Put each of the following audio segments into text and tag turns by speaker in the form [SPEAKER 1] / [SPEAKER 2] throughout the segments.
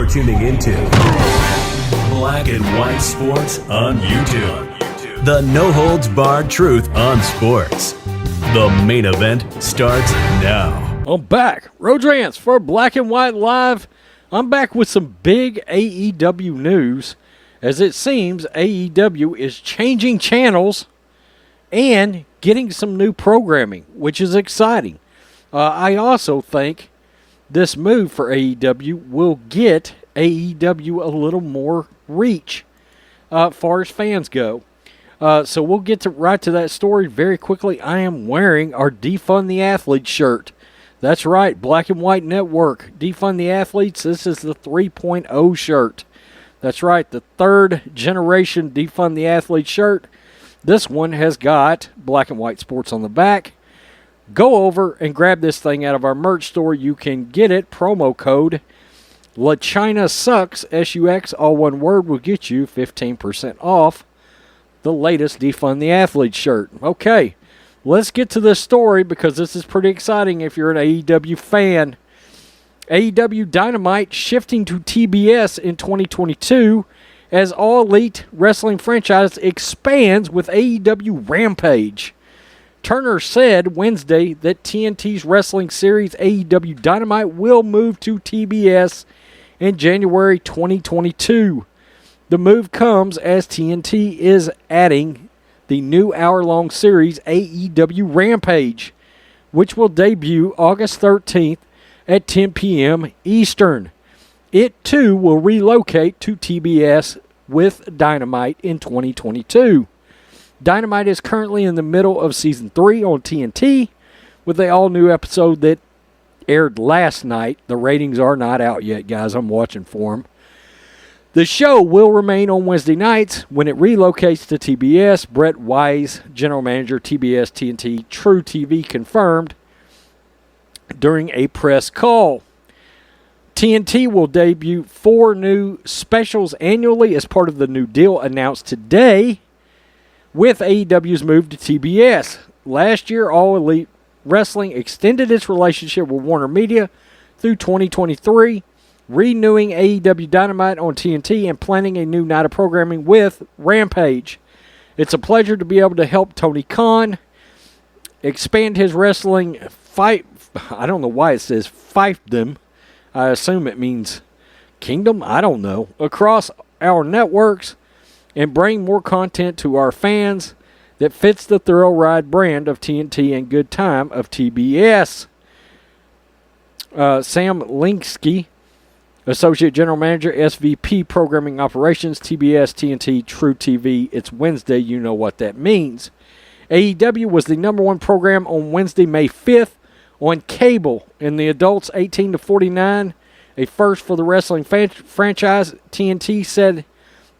[SPEAKER 1] You're tuning into Black and White Sports on YouTube. The no-holds-barred truth on sports. The main event starts now.
[SPEAKER 2] I'm back. Rodrance for Black and White Live. I'm back with some big AEW news. As it seems, AEW is changing channels and getting some new programming, which is exciting. I also think this move for AEW will get AEW a little more reach far as fans go. So we'll get right to that story very quickly. I am wearing our Defund the Athletes shirt. That's right, Black and White Network. Defund the Athletes, this is the 3.0 shirt. That's right, the third generation Defund the Athletes shirt. This one has got Black and White Sports on the back. Go over and grab this thing out of our merch store. You can get it. Promo code LaChinaSucks, S-U-X, all one word, will get you 15% off the latest Defund the Athlete shirt. Okay, let's get to this story because this is pretty exciting if you're an AEW fan. AEW Dynamite shifting to TBS in 2022 as All Elite Wrestling franchise expands with AEW Rampage. Turner said Wednesday that TNT's wrestling series AEW Dynamite will move to TBS in January 2022. The move comes as TNT is adding the new hour-long series AEW Rampage, which will debut August 13th at 10 p.m. Eastern. It, too, will relocate to TBS with Dynamite in 2022. Dynamite is currently in the middle of Season 3 on TNT with an all-new episode that aired last night. The ratings are not out yet, guys. I'm watching for them. The show will remain on Wednesday nights when it relocates to TBS. Brett Wise, General Manager, TBS TNT True TV, confirmed during a press call. TNT will debut 4 new specials annually as part of the new deal announced today with AEW's move to TBS. Last year, All Elite Wrestling extended its relationship with Warner Media through 2023, renewing AEW Dynamite on TNT and planning a new night of programming with Rampage. It's a pleasure to be able to help Tony Khan expand his wrestling fight. I don't know why it says fiefdom. I assume it means kingdom. I don't know. Across our networks and bring more content to our fans that fits the Thrill Ride brand of TNT and Good Time of TBS. Sam Linsky, Associate General Manager, SVP Programming Operations, TBS, TNT, True TV. It's Wednesday. You know what that means. AEW was the number 1 program on Wednesday, May 5th on cable in the adults 18 to 49, a first for the wrestling franchise. TNT said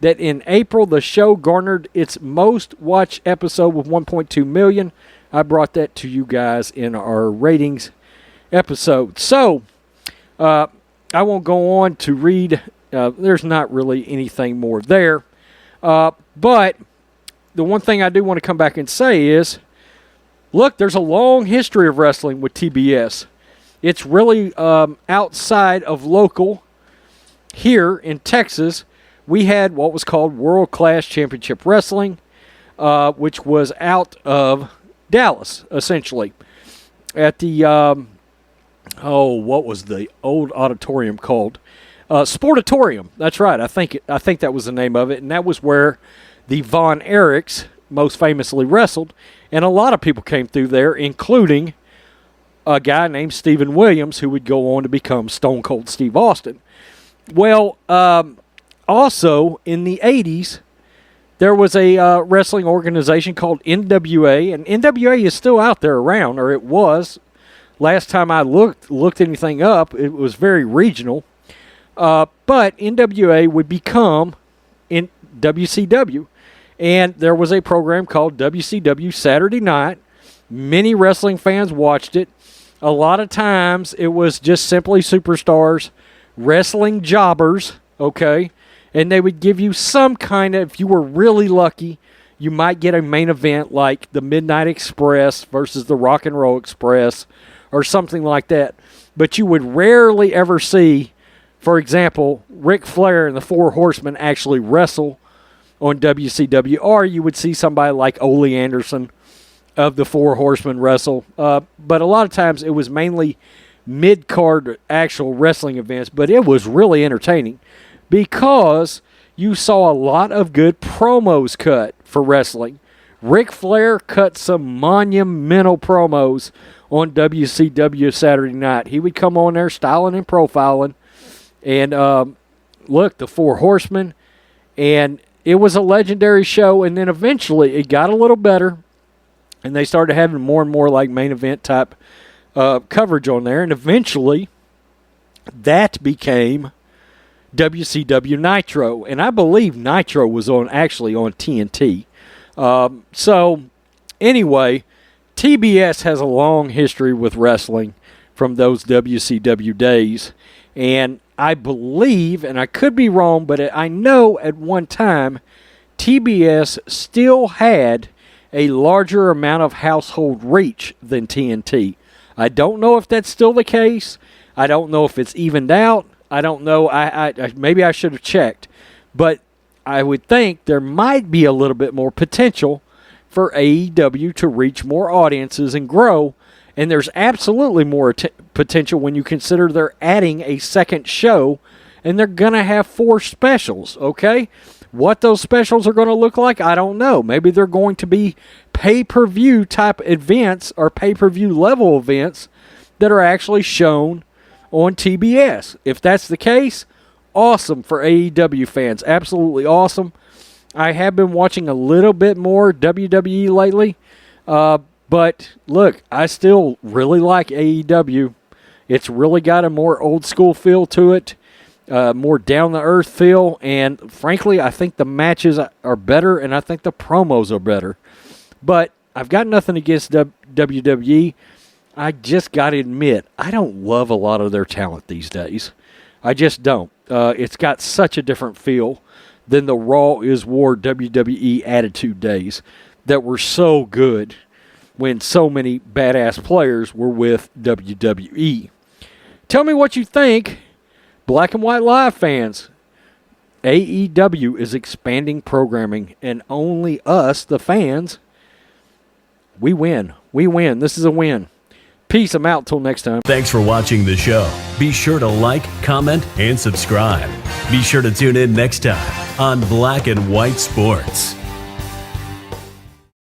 [SPEAKER 2] that in April, the show garnered its most watched episode with 1.2 million. I brought that to you guys in our ratings episode. So, I won't go on to read. There's not really anything more there. But the one thing I do want to come back and say is, look, there's a long history of wrestling with TBS. It's really outside of local. Here in Texas, we had what was called World Class Championship Wrestling, which was out of Dallas, essentially. At the, what was the old auditorium called? Sportatorium. That's right. I think that was the name of it. And that was where the Von Erichs most famously wrestled. And a lot of people came through there, including a guy named Steven Williams, who would go on to become Stone Cold Steve Austin. Well, also in the 80s, there was a wrestling organization called NWA, and NWA is still out there around, or it was. Last time I looked anything up, it was very regional. But NWA would become in WCW. And there was a program called WCW Saturday Night. Many wrestling fans watched it. A lot of times it was just simply superstars, wrestling jobbers, okay? And they would give you some kind of, if you were really lucky, you might get a main event like the Midnight Express versus the Rock and Roll Express or something like that. But you would rarely ever see For example, Ric Flair and the Four Horsemen actually wrestle on WCW, or you would see somebody like Ole Anderson of the Four Horsemen wrestle. But a lot of times it was mainly mid-card actual wrestling events, but it was really entertaining because you saw a lot of good promos cut for wrestling. Ric Flair cut some monumental promos on WCW Saturday night. He would come on there styling and profiling. And look, the Four Horsemen. And it was a legendary show. And then eventually it got a little better. And they started having more and more like main event type coverage on there. And eventually that became WCW Nitro. And I believe Nitro was actually on TNT. So anyway, TBS has a long history with wrestling from those WCW days. And I believe, and I could be wrong, but I know at one time TBS still had a larger amount of household reach than TNT. I don't know if that's still the case. I don't know if it's evened out. I don't know. Maybe I should have checked. But I would think there might be a little bit more potential for AEW to reach more audiences and grow. And there's absolutely more potential when you consider they're adding a second show and they're going to have 4 specials, okay? What those specials are going to look like, I don't know. Maybe they're going to be pay-per-view type events or pay-per-view level events that are actually shown on TBS. If that's the case, awesome for AEW fans. Absolutely awesome. I have been watching a little bit more WWE lately. But look, I still really like AEW. It's really got a more old school feel to it, more down-the-earth feel. And frankly, I think the matches are better and I think the promos are better. But I've got nothing against WWE. I just got to admit, I don't love a lot of their talent these days. I just don't. It's got such a different feel than the Raw is War WWE Attitude days that were so good when so many badass players were with WWE. Tell me what you think, Black and White Live fans. AEW is expanding programming, and only us, the fans, we win. We win. This is a win. Peace. I'm out till next time.
[SPEAKER 1] Thanks for watching the show. Be sure to like, comment, and subscribe. Be sure to tune in next time on Black and White Sports.